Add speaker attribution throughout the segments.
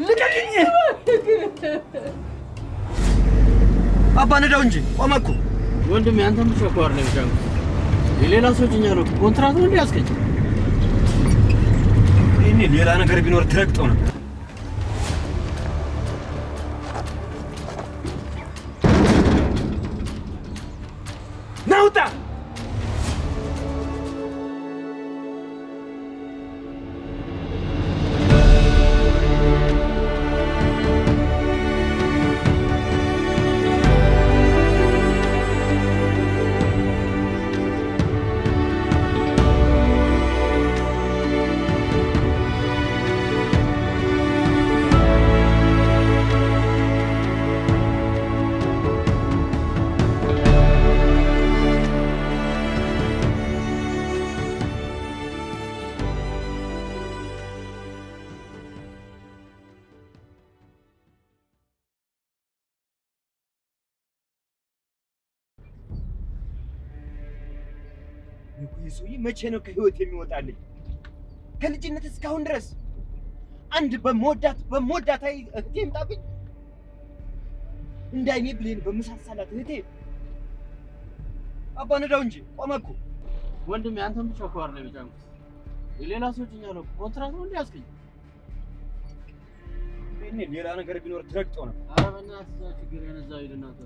Speaker 1: ልቀቅኝ! አባ ነዳው እንጂ ቆመኩ።
Speaker 2: ወንድሜ አንተም ብቻ እኮ አይደለም ጃንኩ። የሌላ ሰው እኛ ነው ኮንትራት ነው እንዲያስከኝ።
Speaker 1: እኔ ሌላ ነገር ቢኖር ትረግጠው ነበር። ናውጣ! ይሱይ መቼ ነው ከህይወት የሚወጣልኝ? ከልጅነት እስካሁን ድረስ አንድ በመወዳት እህቴ ምጣብኝ እንዳይኔ ብሌን በመሳሳላት እህቴ አባ ነዳው እንጂ ቆመኩ።
Speaker 2: ወንድሜ አንተም ብቻ እኮ አይደለም ጃንኩ። የሌላ ሰው እኛ ነው ኮንትራት ነው እንዲያስከኝ።
Speaker 1: እኔ ሌላ ነገር ቢኖር ትረግጠው ነበር።
Speaker 2: ኧረ በእናትህ ችግር የነዛው ይልናት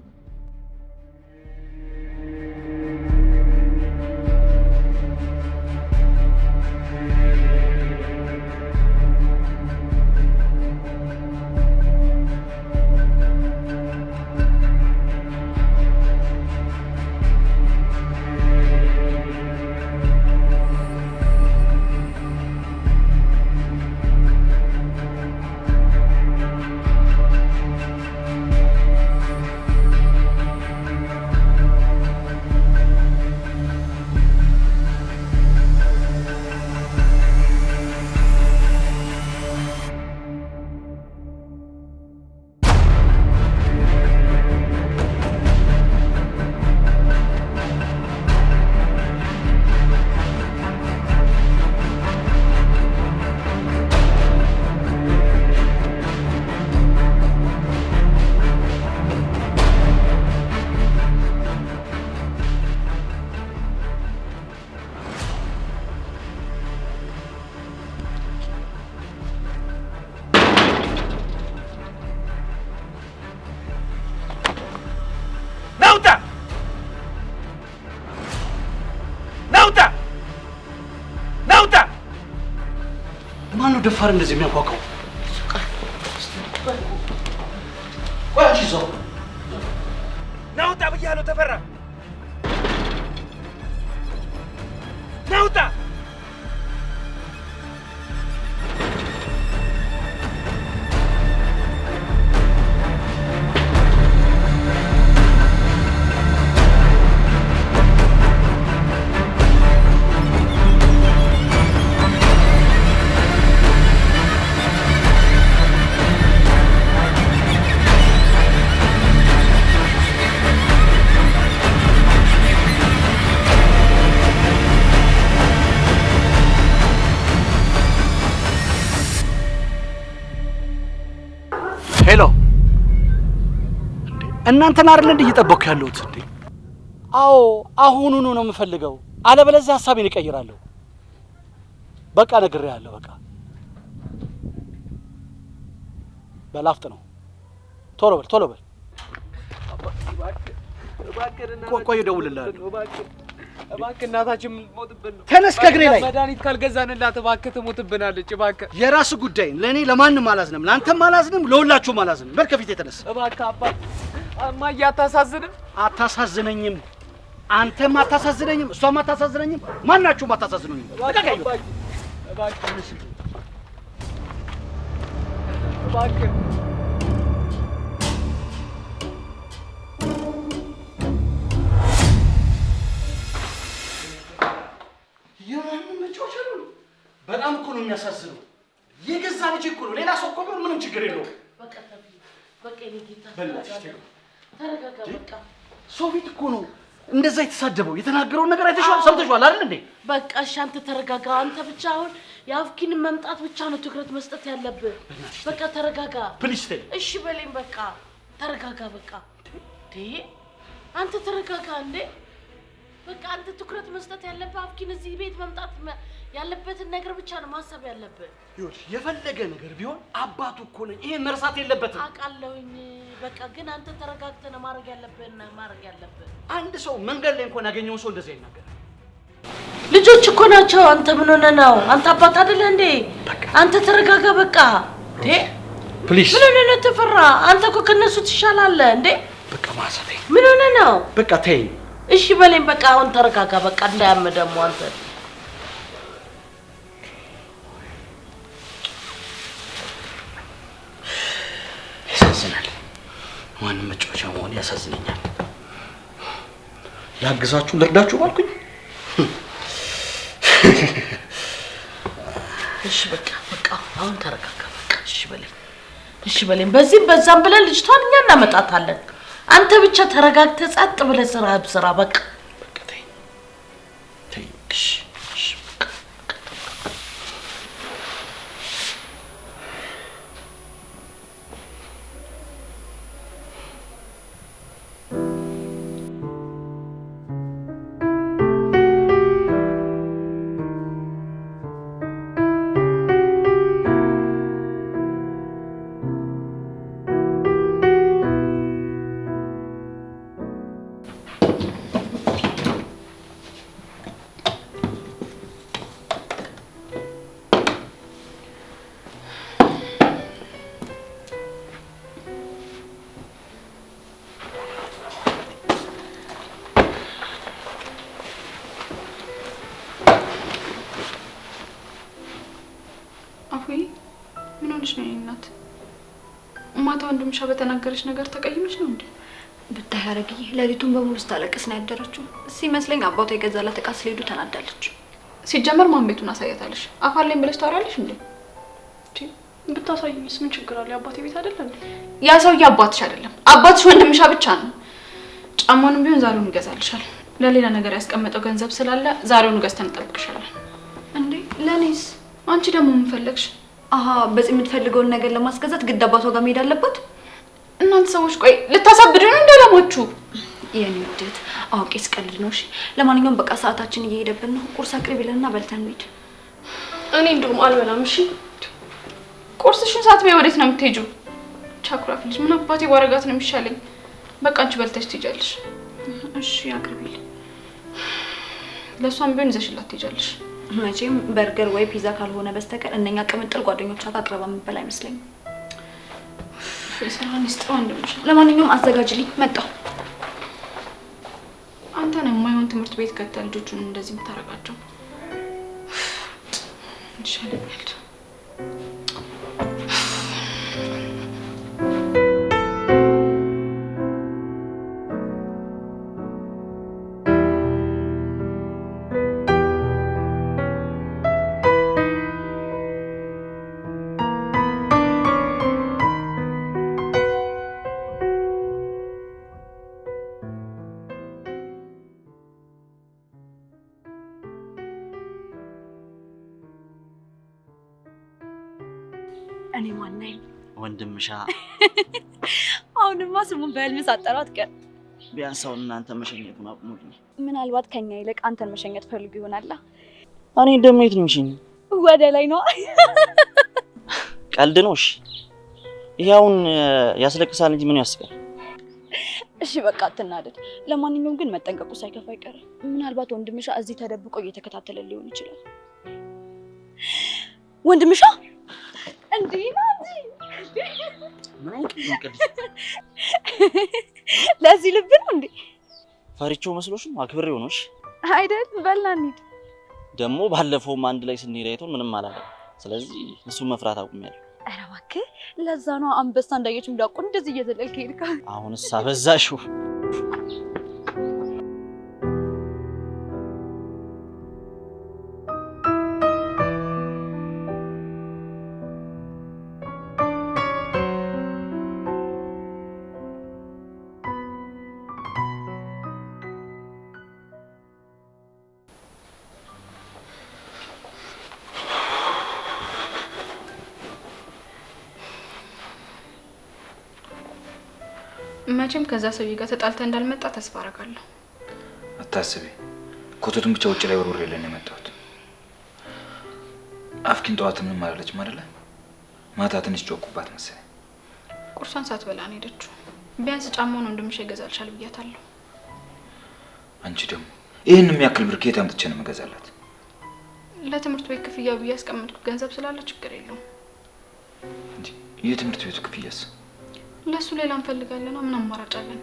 Speaker 1: ደፋር እንደዚህ የሚያቋቋው ቆይ አንቺ ሰው ናውጣ ብያለሁ። ተፈራ ናውጣ!
Speaker 3: ሄሎ እናንተን አይደል እንዴ እየጠበቅኩ ያለሁት እንዴ? አዎ አሁኑኑ ነው የምፈልገው፣ አለበለዚያ ሐሳቤን እቀይራለሁ። በቃ ነግሬሃለሁ። በቃ በላፍጥ ነው። ቶሎ በል። ቆይ እደውልልሃለሁ።
Speaker 4: እባክህ እናታችን ሞትብን ነው።
Speaker 3: ተነስ ከእግሬ ላይ።
Speaker 4: መድኃኒት ካልገዛንላት እባክህ ትሞትብናለች። እባክህ
Speaker 3: የራስ ጉዳይ። ለእኔ ለማንም አላዝንም፣ ለአንተም አላዝንም፣ ለሁላችሁም አላዝንም። በል ከፊቴ ተነስ።
Speaker 4: እባክህ አባት። እማዬ አታሳዝንም?
Speaker 3: አታሳዝነኝም። አንተም አታሳዝነኝም፣ እሷም አታሳዝነኝም፣ ማናችሁም አታሳዝኑኝም።
Speaker 4: እባክህ
Speaker 3: የማንም መጫወቻ ነው። በጣም እኮ ነው የሚያሳዝነው። የገዛ ልጅ እኮ ነው። ሌላ ሰው እኮ ቢሆን ምንም ችግር የለውም።
Speaker 5: በቃ የኔ ጌታ
Speaker 3: በላሽ
Speaker 5: ተረጋጋ። በቃ
Speaker 3: ሰው ፊት እኮ ነው እንደዛ የተሳደበው የተናገረው ነገር አይተሽዋል ሰምተሽዋል አይደል እንዴ
Speaker 5: በቃ እሺ አንተ ተረጋጋ አንተ ብቻ አሁን የአፍኪን መምጣት ብቻ ነው ትኩረት መስጠት ያለብህ በቃ ተረጋጋ
Speaker 3: ፕሊስ ተይ
Speaker 5: እሺ በለኝ በቃ ተረጋጋ በቃ አንተ ተረጋጋ እንዴ በቃ አንተ ትኩረት መስጠት ያለብህ አፍኪን እዚህ ቤት መምጣት ያለበትን ነገር ብቻ ነው ማሰብ ያለብህ
Speaker 3: ይኸውልሽ የፈለገ ነገር ቢሆን አባቱ እኮ ነኝ ይሄ መርሳት የለበትም
Speaker 5: አቃለውኝ በቃ ግን አንተ ተረጋግተህ ነው ማድረግ ያለብህ
Speaker 3: አንድ ሰው መንገድ ላይ እንኳን ያገኘው ሰው እንደዚህ አይናገር
Speaker 5: ልጆች እኮ ናቸው አንተ ምን ሆነ ነው አንተ አባት አይደለ እንዴ አንተ ተረጋጋ በቃ
Speaker 3: ፕሊዝ
Speaker 5: ምን ሆነ ነው ተፈራ አንተ እኮ ከነሱ ትሻላለህ እንዴ
Speaker 3: በቃ ማሰቴ
Speaker 5: ምን ሆነ ነው
Speaker 3: በቃ ተይ
Speaker 5: እሺ በለኝ በቃ አሁን ተረጋጋ በቃ እንዳያመ ደግሞ አንተ
Speaker 3: ያሳዝናል ማንም መጫወቻ መሆን ያሳዝነኛል ላግዛችሁ ልርዳችሁ ባልኩኝ
Speaker 5: እሺ በቃ አሁን ተረጋጋ በቃ እሺ በለኝ በዛም ብለን ልጅቷን እኛ እናመጣታለን አንተ ብቻ ተረጋግተህ ጸጥ ብለህ ስራ በቃ
Speaker 3: ተይ
Speaker 6: ወንድምሻ በተናገረሽ ነገር ተቀይመሽ ነው እንዴ?
Speaker 7: ብታያረግኝ ለሊቱን በሙሉ ስታለቅስ ነው ያደረችው። ሲመስለኝ አባቷ የገዛላት ዕቃ ስለሄዱ ተናዳለች።
Speaker 6: ሲጀመር ማን ቤቱን አሳያታለሽ? አፋለኝ ብለሽ ታወራለሽ እንዴ? ብታሳይኝስ ምን ችግር አለ? አባቴ ቤት አይደለም እንዴ? ያ ሰውዬ አባትሽ አይደለም፣ አባትሽ ወንድምሻ ብቻ ነው። ጫማውንም ቢሆን ዛሬውን ይገዛልሻል። ለሌላ ነገር ያስቀመጠው ገንዘብ ስላለ ዛሬውን ገዝተን እንጠብቅሻለን።
Speaker 7: እንዴ ለኔስ?
Speaker 6: አንቺ ደግሞ ምን ፈለግሽ?
Speaker 7: አሃ በዚህ የምትፈልገውን ነገር ለማስገዛት ግድ አባቷ ጋር መሄድ አለባት?
Speaker 6: እናንተ ሰዎች ቆይ ልታሳብዱ ነው እንደለሞቹ?
Speaker 7: የኔ ውድት አውቄ ስቀልድ ነው። እሺ ለማንኛውም በቃ ሰዓታችን እየሄደብን ነው። ቁርስ አቅርቢልንና በልተን እንሂድ።
Speaker 6: እኔ እንደውም አልበላም። እሺ ቁርስሽን ሳትበይ ወዴት ነው የምትሄጂው? ቻኩራፍ ልጅ ምን አባቴ ባረጋት ነው የሚሻለኝ? በቃ አንቺ በልተሽ ትሄጃለሽ።
Speaker 7: እሺ አቅርቢልኝ።
Speaker 6: ለሷም ቢሆን ይዘሽላት ትሄጃለሽ።
Speaker 7: መቼም በርገር ወይ ፒዛ ካልሆነ በስተቀር እነኛ ቅምጥል ጓደኞቿ አቅርባ የምትበላ አይመስለኝም።
Speaker 6: የሰራን ይስጠው እንደምሽ።
Speaker 7: ለማንኛውም አዘጋጅልኝ፣ መጣሁ።
Speaker 6: አንተ ነው የማይሆን ትምህርት ቤት ከተህ ልጆቹን እንደዚህ የምታረጋቸው። ይሻለኛል።
Speaker 7: እኔ ማን ነኝ?
Speaker 8: ወንድምሻ።
Speaker 7: አሁንማ ስሙን በህልም ሳጠራት ቀር
Speaker 8: ቢያንስ አሁን እናንተ መሸኘቱን አቁሙልኝ።
Speaker 7: ምናልባት ከኛ ይልቅ አንተን መሸኘት ፈልጉ ይሆናል።
Speaker 8: እኔ ደግሞ የት ነው የምሸኘው?
Speaker 7: ወደ ላይ ነው።
Speaker 8: ቀልድ ነው። እሺ ይሄ አሁን ያስለቅሳል እንጂ ምን ያስቃል?
Speaker 7: እሺ በቃ አትናደድ። ለማንኛውም ግን መጠንቀቁ ሳይከፋ አይቀርም። ምናልባት ወንድምሻ እዚህ ተደብቆ እየተከታተለ ሊሆን ይችላል። ወንድምሻ እንዴ ናጂ ለዚህ ልብ ነው እንዴ?
Speaker 8: ፈሪቸው መስሎሽ ነው? አክብሬው ነው። እሺ
Speaker 7: አይደል? በልና እንሂድ።
Speaker 8: ደግሞ ባለፈውም አንድ ላይ ስንሄድ አይቶን ምንም አላለም። ስለዚህ እሱን መፍራት አቁሜያለሁ።
Speaker 7: ኧረ እባክህ ለዛ ነው አንበሳ እንዳየች እንዳቆ እንደዚህ እየዘለልክ ሄድካ።
Speaker 8: አሁንስ አበዛሽው።
Speaker 6: መቼም ከዛ ሰውዬ ጋር ተጣልተ እንዳልመጣ ተስፋ አደርጋለሁ።
Speaker 9: አታስቢ። ኮተቱን ብቻ ውጭ ላይ ወርውሬልን ነው የመጣሁት። አፍኪን ጠዋት ምንም አላለች ማለት ነው። ማታ ትንሽ ጮኩባት መሰለኝ።
Speaker 6: ቁርሷን ሳትበላ ነው ሄደችው። ቢያንስ ጫማውን ወንድምሽ ይገዛልሻል ብያታለሁ።
Speaker 9: አንቺ ደግሞ ይሄን የሚያክል ብር ከየት አምጥቼ ነው የምገዛላት?
Speaker 6: ለትምህርት ቤት ክፍያ ብዬ ያስቀመጥኩት ገንዘብ ስላለ ችግር የለውም።
Speaker 9: እንዴ የትምህርት ቤቱ ክፍያስ?
Speaker 6: ለሱ ሌላ እንፈልጋለን። ምን አማራጭ አለን?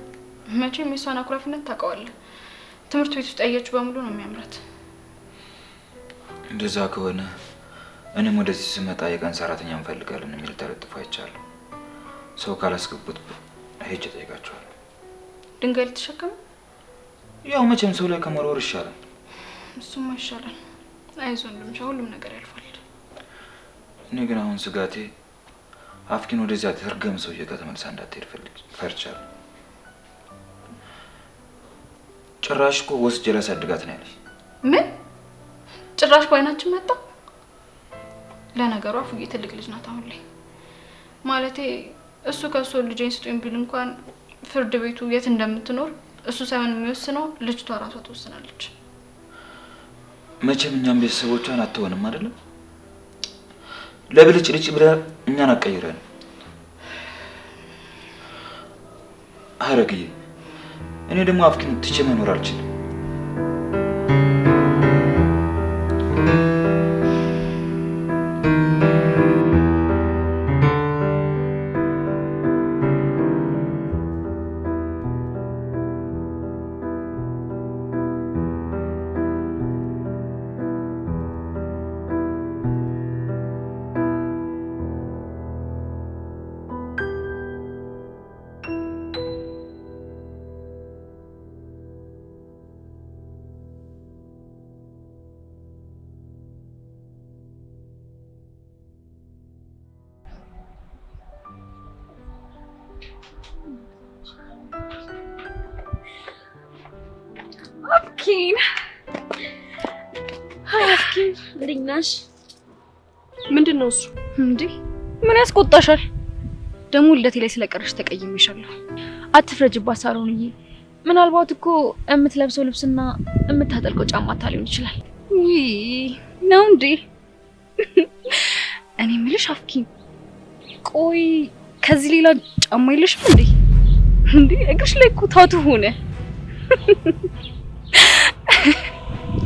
Speaker 6: መቼም የሷን አኩራፊነት ታውቀዋለህ። ትምህርት ቤት ውስጥ ያየችው በሙሉ ነው የሚያምራት።
Speaker 9: እንደዛ ከሆነ እኔም ወደዚህ ስመጣ የቀን ሰራተኛ እንፈልጋለን የሚል ተለጥፎ አይቻለሁ። ሰው ካላስገቡት ሄጄ እጠይቃቸዋለሁ።
Speaker 6: ድንጋይ ልትሸከም?
Speaker 9: ያው መቼም ሰው ላይ ከመሮር ይሻላል።
Speaker 6: እሱማ ይሻላል። አይዞህ ወንድምሽ፣ ሁሉም ነገር ያልፋል።
Speaker 9: እኔ ግን አሁን ስጋቴ አፍኪን ወደዚያ ተርገም ሰውዬ ጋር ተመልሳ እንዳትሄድ ፈርቻለሁ። ጭራሽ እኮ ወስጄ ላሳድጋት ነው ያለች።
Speaker 6: ምን? ጭራሽ በዓይናችን መጣ? ለነገሩ አፉዬ ትልቅ ልጅ ናት አሁን ላይ። ማለቴ እሱ ከሱ ልጄን ስጡኝ ቢል እንኳን ፍርድ ቤቱ የት እንደምትኖር እሱ ሳይሆን የሚወስነው ልጅቷ ራሷ ትወስናለች።
Speaker 9: መቼም እኛም ቤተሰቦቿን አትሆንም አይደለም? ለብልጭ ልጭ ብላ እኛን አቀይረን። ሀረግዬ፣ እኔ ደግሞ አፍኪን ትቼ መኖር አልችልም።
Speaker 7: አፍኪን ሃይ አፍኪን፣ እንዴት ነሽ?
Speaker 10: ምንድን ነው እሱ?
Speaker 7: እንዴ ምን ያስቆጣሻል? ደግሞ ልደቴ ላይ ስለቀረሽ ተቀይሜሻለሁ። አትፍረጅባት ሳሮንዬ። ምናልባት እኮ የምትለብሰው ልብስና የምታጠልቀው ጫማ ሊሆን ይችላል። ውይ ነው እንዴ? እኔ የምልሽ አፍኪን፣ ቆይ ከዚህ ሌላ ጫማ የለሽም እንዴ? እንዴ እግርሽ ላይ እኮ ታቱ ሆነ።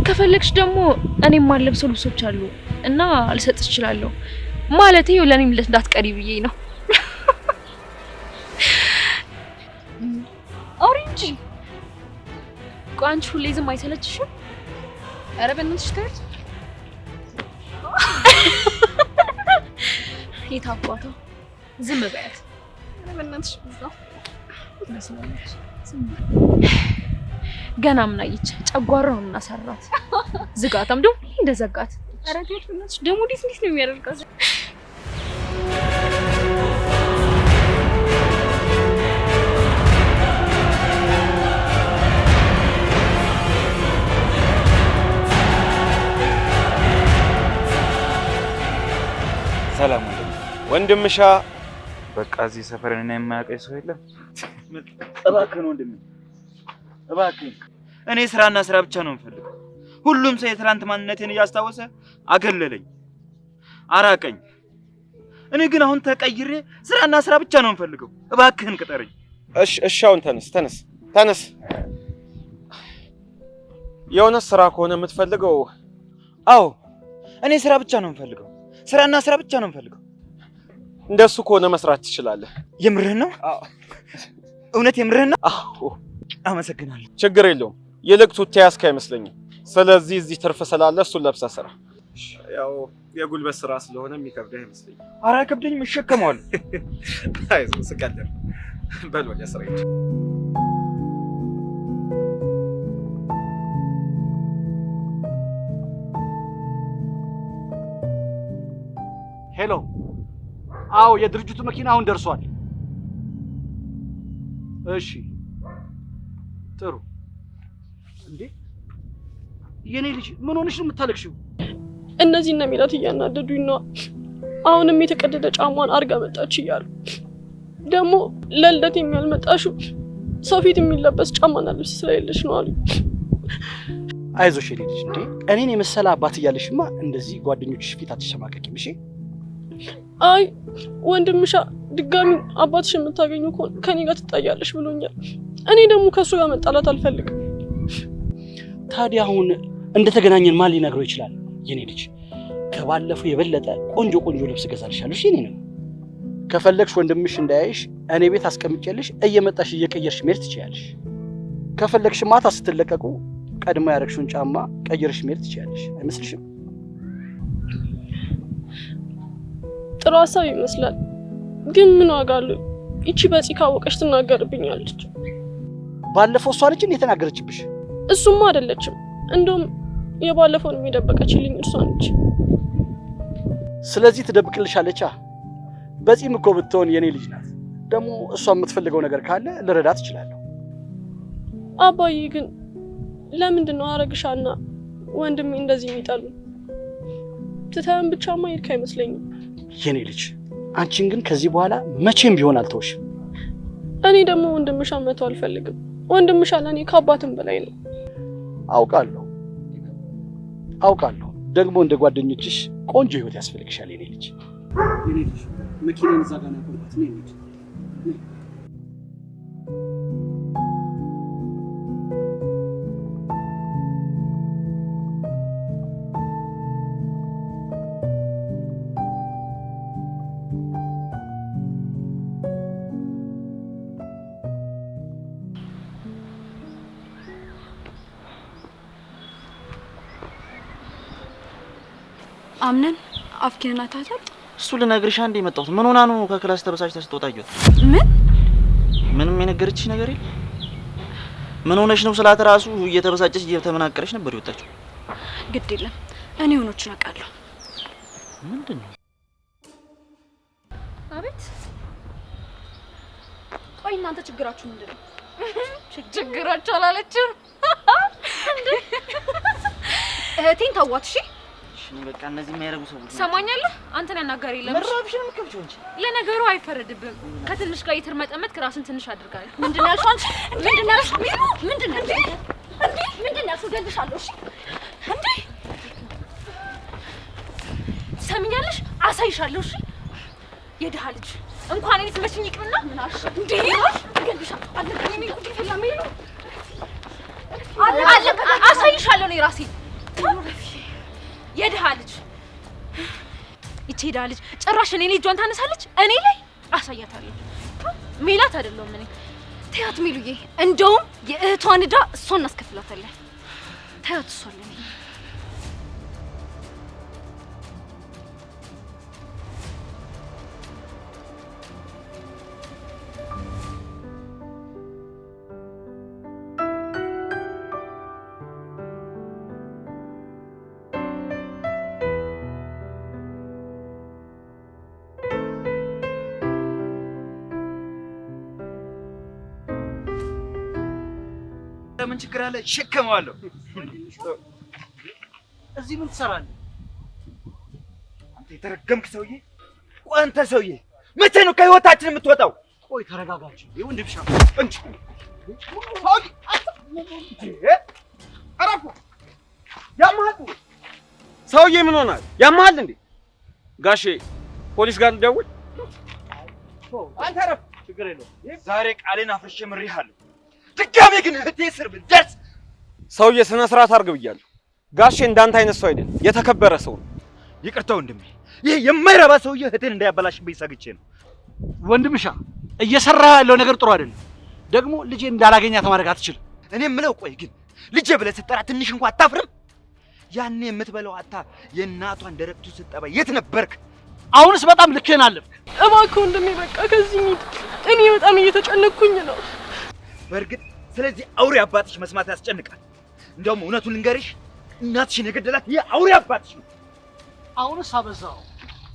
Speaker 7: ከፈለግሽ ደግሞ እኔም ማለብሰው ልብሶች አሉ እና ልሰጥሽ እችላለሁ። ማለት ይኸው ለኔም እንዳትቀሪ ብዬ ነው። ኦሬንጅ ቆይ አንቺ ሁሌ ዝም አይሰለችሽም? ኧረ በእናትሽ ተይው። የታባቷ ዝም በያት። ኧረ በእናትሽ ብዛው መስላለች። ገና ምን አየች? ጨጓራውን እናሰራት። ዝጋታም ደግሞ እንደዘጋት። ኧረ ተይው በእናትሽ። ደግሞ እንዴት ነው የሚያደርጋት?
Speaker 9: ሰላም ወንድምሻ። በቃ እዚህ ሰፈርን የማያውቀኝ ሰው የለም።
Speaker 1: እባክህን ወንድሜ እባክህን። እኔ ስራና ስራ ብቻ ነው የምፈልገው። ሁሉም ሰው የትላንት ማንነቴን እያስታወሰ አገለለኝ፣ አራቀኝ። እኔ ግን አሁን ተቀይሬ ስራና ስራ ብቻ ነው የምፈልገው። እባክህን ቅጠረኝ።
Speaker 11: እሺ አሁን ተነስ። የሆነ ስራ ከሆነ የምትፈልገው?
Speaker 1: አዎ እኔ ስራ ብቻ ነው የምፈልገው። ስራና ስራ ብቻ ነው የምፈልገው።
Speaker 11: እንደሱ ከሆነ መስራት ትችላለህ።
Speaker 1: የምርህን ነው?
Speaker 11: አዎ።
Speaker 1: እውነት የምርህን ነው?
Speaker 11: አዎ።
Speaker 1: አመሰግናለሁ።
Speaker 11: ችግር የለውም። ይልቅ ቱታ ያስካ አይመስለኝም። ስለዚህ እዚህ ትርፍ ስላለ እሱን ለብሰህ ስራ። ያው የጉልበት ስራ ስለሆነ የሚከብድህ አይመስለኝም።
Speaker 1: ኧረ አይከብደኝም፣ እሸከመዋለሁ።
Speaker 11: አይዞህ፣ ስቀልድ። በል ወደ ስራ ሂድ።
Speaker 3: ሄሎ። አዎ የድርጅቱ መኪና አሁን ደርሷል። እሺ ጥሩ። እንዴ የኔ ልጅ ምን ሆነሽ ነው የምታለቅሽው?
Speaker 10: እነዚህ እነ ሚላት እያናደዱኝ ነው። አሁንም የተቀደደ ጫማን አርጋ መጣች እያሉ። ደግሞ ለልደት የሚያልመጣሽው ሰው ፊት የሚለበስ ጫማና ልብስ ስለሌለሽ ነው አሉ።
Speaker 3: አይዞሽ የኔ ልጅ እንዴ እኔን የመሰለ አባት እያለሽማ እንደዚህ ጓደኞችሽ ፊት አትሸማቀቂም እሺ?
Speaker 10: አይ ወንድምሻ ድጋሚ አባትሽ የምታገኙ ከሆነ ከኔ ጋር ትጣያለሽ ብሎኛል። እኔ ደግሞ ከሱ ጋር መጣላት አልፈልግም።
Speaker 3: ታዲያ አሁን እንደተገናኘን ማን ሊነግረው ይችላል? የኔ ልጅ ከባለፈው የበለጠ ቆንጆ ልብስ ገዛልሻለሁ። እሺ እኔ ከፈለግሽ ወንድምሽ እንዳያይሽ እኔ ቤት አስቀምጬልሽ እየመጣሽ እየቀየርሽ መሄድ ትችያለሽ። ከፈለግሽ ማታ ስትለቀቁ ቀድሞ ያረግሽውን ጫማ ቀይርሽ መሄድ ትችያለሽ። አይመስልሽም?
Speaker 10: ጥሩ ሀሳብ ይመስላል፣ ግን ምን ዋጋ አለው? ይቺ በፂ ካወቀሽ ትናገርብኛለች።
Speaker 3: ባለፈው እሷ ልጅ የተናገረችብሽ?
Speaker 10: እሱማ አይደለችም፣ እንደውም የባለፈውን የሚደበቀችልኝ እርሷ ነች።
Speaker 3: ስለዚህ ትደብቅልሻለች። በፂም እኮ ብትሆን የኔ ልጅ ናት። ደግሞ እሷ የምትፈልገው ነገር ካለ ልረዳት እችላለሁ።
Speaker 10: አባዬ ግን ለምንድን ነው አረግሻና ወንድሜ እንደዚህ የሚጠሉ? ትተን ብቻማ ይልካ አይመስለኝም።
Speaker 3: የኔ ልጅ አንቺን ግን ከዚህ በኋላ መቼም ቢሆን አልተውሽም።
Speaker 10: እኔ ደግሞ ወንድምሻን መተው አልፈልግም። ወንድምሻ ለእኔ ከአባትም በላይ ነው።
Speaker 3: አውቃለሁ። ደግሞ እንደ ጓደኞችሽ ቆንጆ ህይወት ያስፈልግሻል የኔ ልጅ። የኔ ልጅ መኪናን እዛ ጋር ናቆርባት ነው ልጅ።
Speaker 7: አምነን አፍኪንና ታታል
Speaker 8: እሱ ልነግርሽ አንዴ የመጣሁት ምን ሆና ነው ከክላስ ተበሳጭታ ስትወጣየው? ምንም የነገረችሽ ነገር የለም? ምን ሆነሽ ነው ስላት ራሱ እየተበሳጨች እየተመናቀረች ነበር የወጣችው።
Speaker 7: ግድ የለም እኔ ሆኖችን አውቃለሁ።
Speaker 8: ምንድነው?
Speaker 7: አቤት። ቆይ እናንተ ችግራችሁ ምንድነው? ችግራችሁ አላለችም እንዴ? እህቴን ታዋት። እሺ
Speaker 8: በቃ እነዚህ የማይረጉ ሰዎች
Speaker 7: ሰማኛለህ። አንተን ያናገር የለም።
Speaker 8: ምራብሽን ምከብቸው እንጂ
Speaker 7: ለነገሩ አይፈረድብም። ከትንሽ ጋር ይተርመጠመጥ ራስን ትንሽ አድርጋለህ። ምንድነው ያልሽው አንቺ? ምንድነው ያልሽው? ምንድነው እንዴ? ምንድነው ያልሽው? ገልሻለሁ። እሺ እንዴ ሰሚኛለሽ? አሳይሻለሁ። እሺ የድሃ ልጅ እንኳን እኔ ትመችኝ ይቅርና ምን አልሽ እንዴ? ገልሻለሁ። አለቀኝ ነው ጉዲ ፈላሜ ነው። አሳይሻለሁ ነው ራሴ የድሃ ልጅ ይቺ የድሃ ልጅ ጭራሽ እኔ ላይ እጇን ታነሳለች። እኔ ላይ አሳያታለሁ። ሜላት አይደለም እኔ ተያት ሚሉዬ። እንደውም የእህቷን ዕዳ እሷን እናስከፍላታለን። ተያት እሷን ለኔ
Speaker 1: ምን ችግር አለ? ሸከመዋለሁ።
Speaker 3: እዚህ ምን ትሰራለህ
Speaker 1: አንተ የተረገምክ ሰውዬ? ቆይ አንተ ሰውዬ መቼ ነው ከህይወታችን የምትወጣው?
Speaker 3: ቆይ ተረጋጋችሁ። የወንድምሻ
Speaker 1: እንጂ አራፉ ያማሉ
Speaker 11: ሰውዬ ምን ሆናል? ያማል እንዴ? ጋሼ ፖሊስ ጋር እንደውል።
Speaker 1: አንተ አረፍ። ችግር የለውም። ዛሬ ቃሌን አፍርሼ ምሬሃለሁ። ድጋሜ ግን እህቴ ስር ብትደርስ
Speaker 11: ሰውዬ ስነ ስርዓት አድርግ ብያለሁ። ጋሼ እንዳንተ አይነት ሰው አይደለም፣ የተከበረ ሰው ነው።
Speaker 1: ይቅርታ ወንድሜ፣ ይሄ የማይረባ ሰውዬ እህቴን እንዳያበላሽብኝ ሰግቼ ነው።
Speaker 3: ወንድምሻ እየሰራ ያለው ነገር ጥሩ አይደለም። ደግሞ ልጄ እንዳላገኛት ማድረግ አትችልም።
Speaker 1: እኔ የምለው ቆይ ግን ልጄ ብለህ ስትጠራ ትንሽ እንኳን አታፍርም? ያኔ የምትበላው አታ የእናቷን ደረቅቱ ስትጠባ የት ነበርክ?
Speaker 3: አሁንስ በጣም ልክህን አለፍክ።
Speaker 10: እባክህ ወንድሜ በቃ ከዚህ ሂድ። እኔ በጣም እየተጨነኩኝ ነው።
Speaker 1: በእርግጥ ስለዚህ አውሬ አባትሽ መስማት ያስጨንቃል። እንደውም እውነቱን ልንገርሽ፣ እናትሽን የገደላት ይሄ አውሬ አባትሽ ነው።
Speaker 3: አሁንስ አበዛው።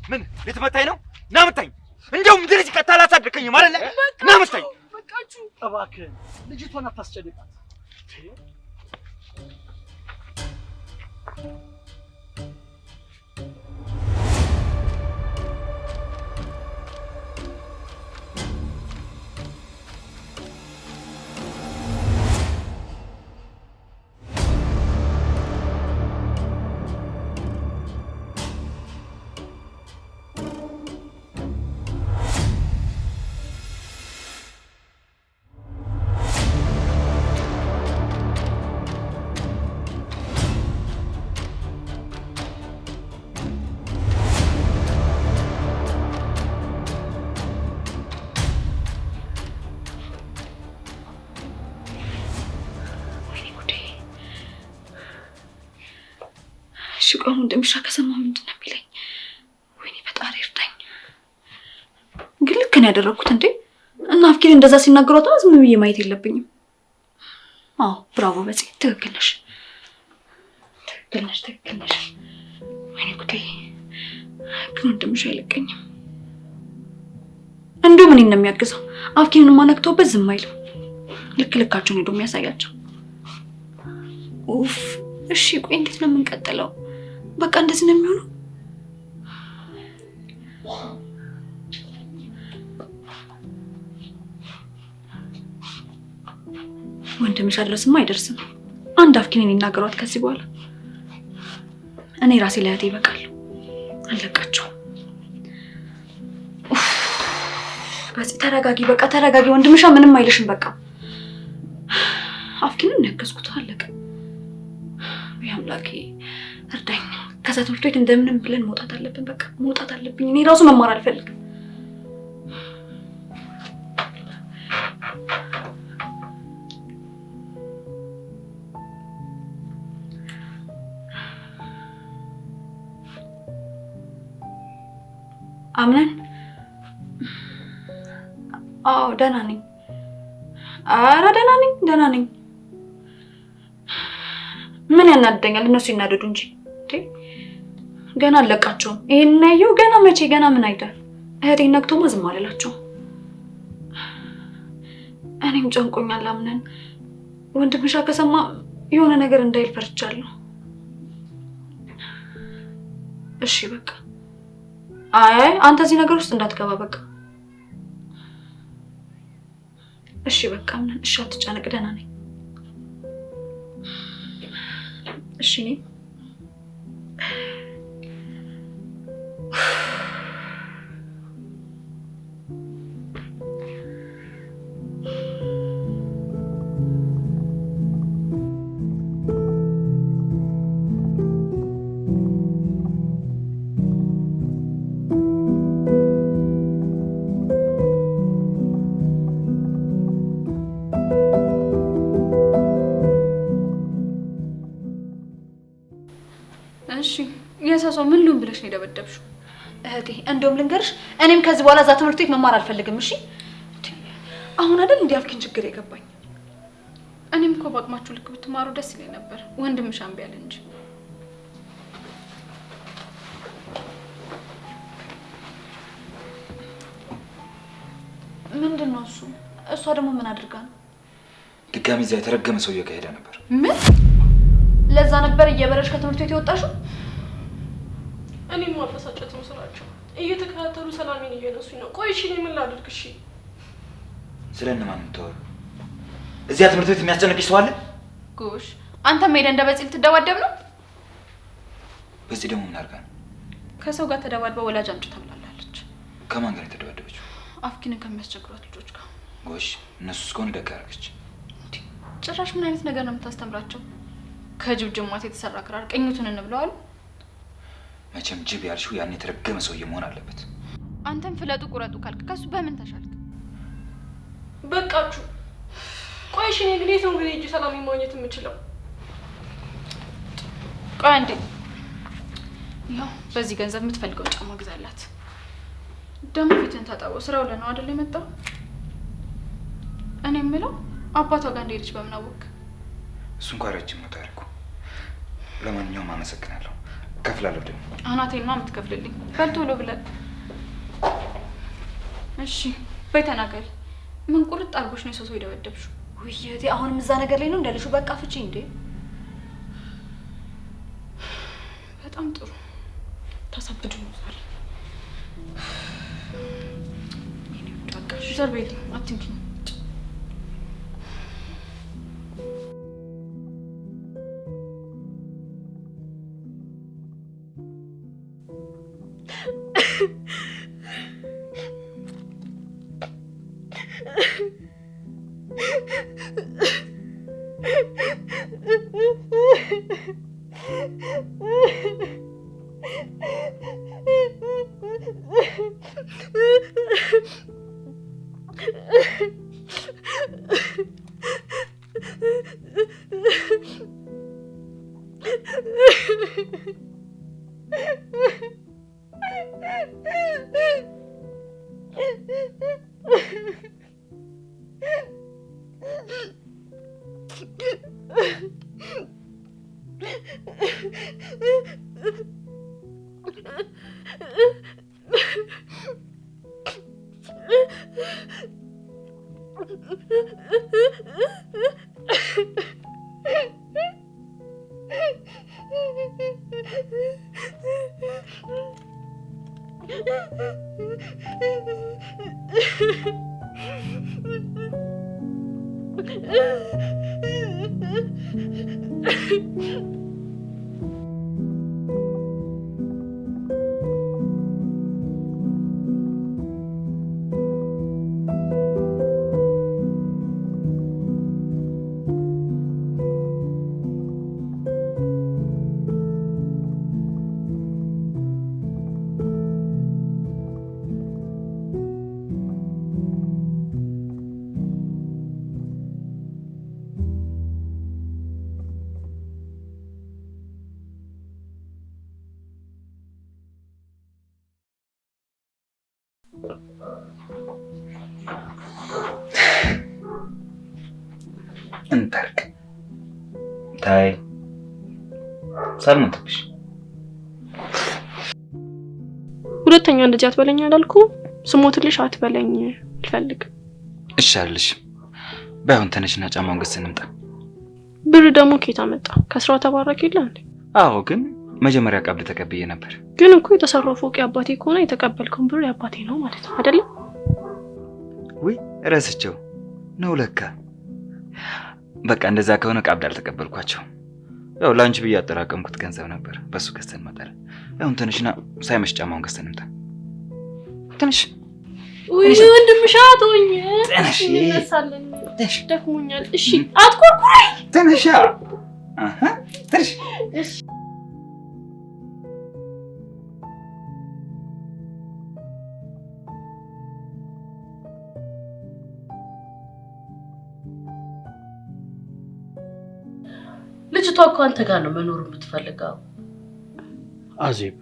Speaker 1: ምን ልትመታኝ ነው? ና ምታኝ። እንደውም እንደ ልጅ ቀጥታ አላሳደከኝም አይደለ? ና ምታኝ።
Speaker 10: በቃችሁ።
Speaker 3: እባክህ ልጅቷን አታስጨንቃት።
Speaker 6: ቆይ ወንድምሻ ከሰማ ምንድን ነው የሚለኝ? ወይኔ ፈጣሪ እርዳኝ። ግን ልክ ነው ያደረኩት እንዴ? እና አፍኪን እንደዛ ሲናገሯት ዝም ብዬ ማየት የለብኝም። አዎ ብራቮ በዚህ ትክክል ነሽ። ትክክል ነሽ። ወይኔ ጉዴ! ግን ወንድምሽ አይለቀኝም። እንደው ምን ነው የሚያግዘው? አፍኪንን ማነክቶበት ዝም አይልም። ልካቸውን ሄዶ የሚያሳያቸው። ኡፍ እሺ ቆይ እንዴት ነው የምንቀጥለው? በቃ እንደዚህ ነው የሚሆነው? ወንድምሽ አድረስማ አይደርስም። አንድ አፍኪንን ይናገሯት ከዚህ በኋላ እኔ ራሴ ለያቴ ይበቃል። አለቃቸው። በዚህ ተረጋጊ፣ በቃ ተረጋጊ። ወንድምሻ ምንም አይልሽም። በቃ አፍኪንን ያገዝኩት አለቀ። ያምላኬ እርዳኝ። ከዛ ትምህርት ቤት እንደምንም ብለን መውጣት አለብን። በቃ መውጣት አለብኝ። እኔ ራሱ መማር አልፈልግም። አምነን አዎ ደህና ነኝ። ኧረ ደህና ነኝ። ምን ያናደኛል? እነሱ ይናደዱ እንጂ ገና አለቃቸውም። ይሄን ያየው ገና መቼ ገና ምን አይደል? እህቴን ነክቶማ ዝም አልላቸውም። እኔም ጨንቆኛል። አምነን ወንድምሻ ከሰማ የሆነ ነገር እንዳይል ፈርቻለሁ። እሺ በቃ አይ አንተ እዚህ ነገር ውስጥ እንዳትገባ በቃ እሺ በቃ አምነን እሺ አትጨነቅ። ደህና ነኝ። እሺ ነኝ። የሰው ምን ሉን ብለሽ ነው የደበደብሽው? እህቴ እንደውም ልንገርሽ፣ እኔም ከዚህ በኋላ እዛ ትምህርት ቤት መማር አልፈልግም። እሺ አሁን አይደል እንዲህ አፍኪን ችግር የገባኝ። እኔም እኮ በአቅማችሁ ልክ ብትማሩ ደስ ይለኝ ነበር። ወንድምሽ እምቢ አለ እንጂ። ምንድን ነው እሱ? እሷ ደግሞ ምን አድርጋ ነው?
Speaker 9: ድጋሚ እዚያ የተረገመ ሰውዬ ከሄደ ነበር።
Speaker 6: ምን? ለዛ ነበር እየበረሽ ከትምህርት ቤት የወጣሽው?
Speaker 10: እኔም ማበሳጨት ነው ስራቸው። እየተከታተሉ ሰላሜን እየነሱኝ ነው። ቆይ እሺ እኔ ምን ላድርግ? እሺ
Speaker 9: ስለነማን የምታወሩ? እዚያ ትምህርት ቤት የሚያስጨንቅሽ ሰው አለ?
Speaker 6: ጎሽ አንተም ሄደህ እንደ በጽል ትደባደብ ነው?
Speaker 9: በዚህ ደግሞ ምን አድርጋ ነው?
Speaker 6: ከሰው ጋር ተደባድባ ወላጅ አምጪ ተብላለች።
Speaker 9: ከማን ጋር የተደባደበችው?
Speaker 6: አፍኪንን ከሚያስቸግሯት ልጆች ጋር።
Speaker 9: ጎሽ እነሱ እስከሆነ ደግ አደረገች።
Speaker 6: ጭራሽ ምን አይነት ነገር ነው የምታስተምራቸው? ከጅብ ጅማት የተሰራ ክራር ቀኙትን እንብለዋል።
Speaker 9: መቼም ጅብ ያልሽው ያን የተረገመ ሰውዬ መሆን አለበት።
Speaker 6: አንተም ፍለጡ ቁረጡ ካልክ ከሱ በምን ተሻልክ?
Speaker 10: በቃችሁ። ቆይ እሺ እኔ እንዴት ነው እንግዲህ እጅ ሰላም ማግኘት የምችለው?
Speaker 6: ቆይ አንዴ ያው በዚህ ገንዘብ የምትፈልገው ጫማ ግዛላት። ደግሞ ፊትን ታጣበው። ስራው ለነው አይደል የመጣው? እኔ የምለው አባቷ ጋር እንደሄደች በምን አወቅ?
Speaker 9: እሱ እንኳን ረጅም ነው ታሪኩ። ለማንኛውም አመሰግናለሁ። ከፍላለሁ ደግሞ
Speaker 6: አናቴን ነው የምትከፍልልኝ። በልቶሎ ብለን እሺ በይ ተናገሪ። ምን ቁርጥ አድርጎሽ ነው ሰው ይደበደብሽው? ውይ እህቴ አሁንም እዛ ነገር ላይ ነው እንዳለሽው። በቃ ፍቺ እንዴ። በጣም ጥሩ ታሳብዱ ነው ዛሬ። እኔ ወጣሽ ዘርቤት አትንኪኝ።
Speaker 9: እንታርቅ ታይ ሳልሞትብሽ
Speaker 10: ሁለተኛ እንደዚህ አትበለኝ አላልኩም? ስሞትልሽ አትበለኝ አልፈልግም።
Speaker 9: እሺ አልልሽም። ባይሆን ተነሽና ጫማውን ገዝተን እንምጣ።
Speaker 10: ብር ደግሞ ከየት አመጣ? ከስራው ተባረክ የለ እንዴ?
Speaker 9: አዎ፣ ግን መጀመሪያ ቀብድ ተቀብዬ ነበር።
Speaker 10: ግን እኮ የተሰራው ፎቅ የአባቴ ከሆነ የተቀበልከውን ብር የአባቴ ነው ማለት ነው አይደለም?
Speaker 9: ወይ ረስቸው ነው ለካ። በቃ እንደዛ ከሆነ ቀብድ አልተቀበልኳቸው። ያው ላንቺ ብዬ ያጠራቀምኩት ገንዘብ ነበር። በሱ ገዝተን እንመጣለን። ያው ተነሽና ሳይመሽ ጫማውን ገዝተን እንምጣ። ተነሽ።
Speaker 10: ወይ ወንድምሽ አቶኝ
Speaker 9: ተነሽ።
Speaker 10: እንነሳለን። ደክሞኛል። እሺ አትቆርቁረኝ።
Speaker 9: ተነሽ። ተነሽ።
Speaker 10: እሺ
Speaker 5: ልጅቷ እኮ አንተ ጋር ነው መኖር የምትፈልገው።
Speaker 3: አዜብ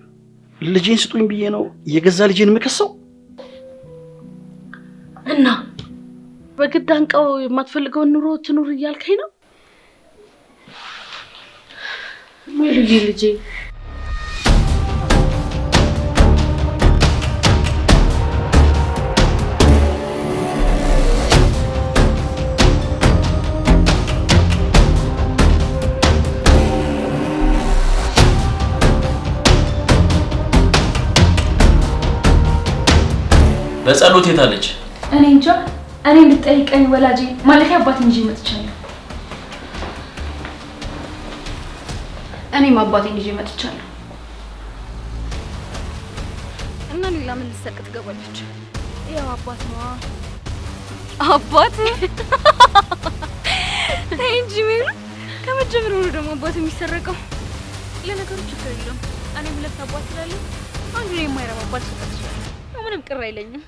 Speaker 3: ልጄን ስጡኝ ብዬ ነው የገዛ ልጄን የምከሰው?
Speaker 5: እና በግድ አንቀው የማትፈልገውን ኑሮ ትኑር እያልከኝ ነው? ሜሉዬ ልጄ
Speaker 2: በጸሎት የታለች?
Speaker 7: እኔ እንጃ። እኔ እንድጠይቀኝ ወላጄ ማለት አባቴን ይዤ መጥቻለሁ።
Speaker 6: እኔም አባቴን ይዤ መጥቻለሁ።
Speaker 7: እና ሌላ ምን ልትሰርቅ ትገባለች? ያው አባት ነዋ። አባት ተይ እንጂ ሜሉ፣ ከመጀመሪያው ነው ደግሞ አባት የሚሰረቀው። ለነገሩ ችግር የለውም። እኔም ሁለት አባት ስላለኝ አንዱ የማይረባ አባት ሰጥቻለሁ። ምንም ቅር አይለኝም።